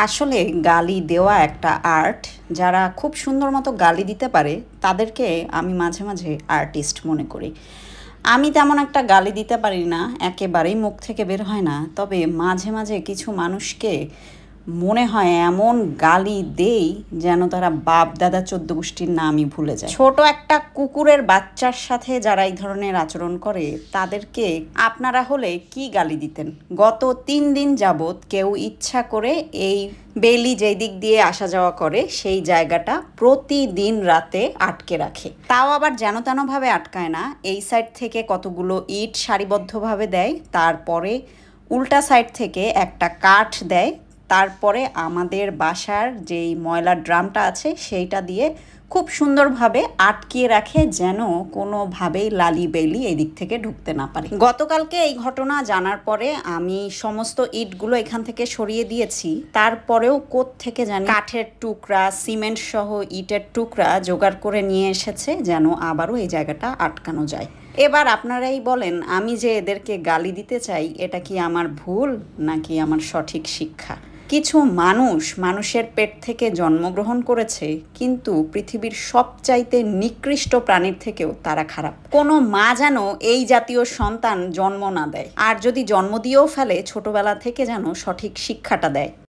আসলে গালি দেওয়া একটা আর্ট। যারা খুব সুন্দর মতো গালি দিতে পারে তাদেরকে আমি মাঝে মাঝে আর্টিস্ট মনে করি। আমি তেমন একটা গালি দিতে পারি না, একেবারেই মুখ থেকে বের হয় না। তবে মাঝে মাঝে কিছু মানুষকে মনে হয় এমন গালি দেই যেন তারা বাপ দাদা চোদ্দ গোষ্ঠীর নামই ভুলে যায়। ছোট একটা কুকুরের বাচ্চার সাথে যারা এই ধরনের আচরণ করে তাদেরকে আপনারা হলে কি গালি দিতেন? গত ৩ দিন যাবৎ কেউ ইচ্ছা করে এই বেলি যেই দিক দিয়ে আসা যাওয়া করে সেই জায়গাটা প্রতিদিন রাতে আটকে রাখে। তাও আবার যেন তেনভাবে আটকায় না, এই সাইড থেকে কতগুলো ইট সারিবদ্ধভাবে দেয়, তারপরে উল্টা সাইড থেকে একটা কাঠ দেয়, তারপরে আমাদের বাসার যেই ময়লার ড্রামটা আছে সেইটা দিয়ে খুব সুন্দরভাবে আটকিয়ে রাখে যেন কোনোভাবেই লালি বেলি এই দিক থেকে ঢুকতে না পারে। গতকালকে এই ঘটনা জানার পরে আমি সমস্ত ইটগুলো এখান থেকে সরিয়ে দিয়েছি, তারপরেও কোত্থেকে জানি কাঠের টুকরা, সিমেন্ট সহ ইটের টুকরা জোগাড় করে নিয়ে এসেছে যেন আবারও এই জায়গাটা আটকানো যায়। এবার আপনারাই বলেন, আমি যে এদেরকে গালি দিতে চাই এটা কি আমার ভুল নাকি আমার সঠিক শিক্ষা? কিছু মানুষের পেট থেকে জন্মগ্রহণ করেছে, কিন্তু পৃথিবীর সবচাইতে নিকৃষ্ট প্রাণীর থেকেও তারা খারাপ। কোনো মা যেন এই জাতীয় সন্তান জন্ম না দেয়, আর যদি জন্ম দিয়েও ফেলে ছোটবেলা থেকে যেন সঠিক শিক্ষাটা দেয়।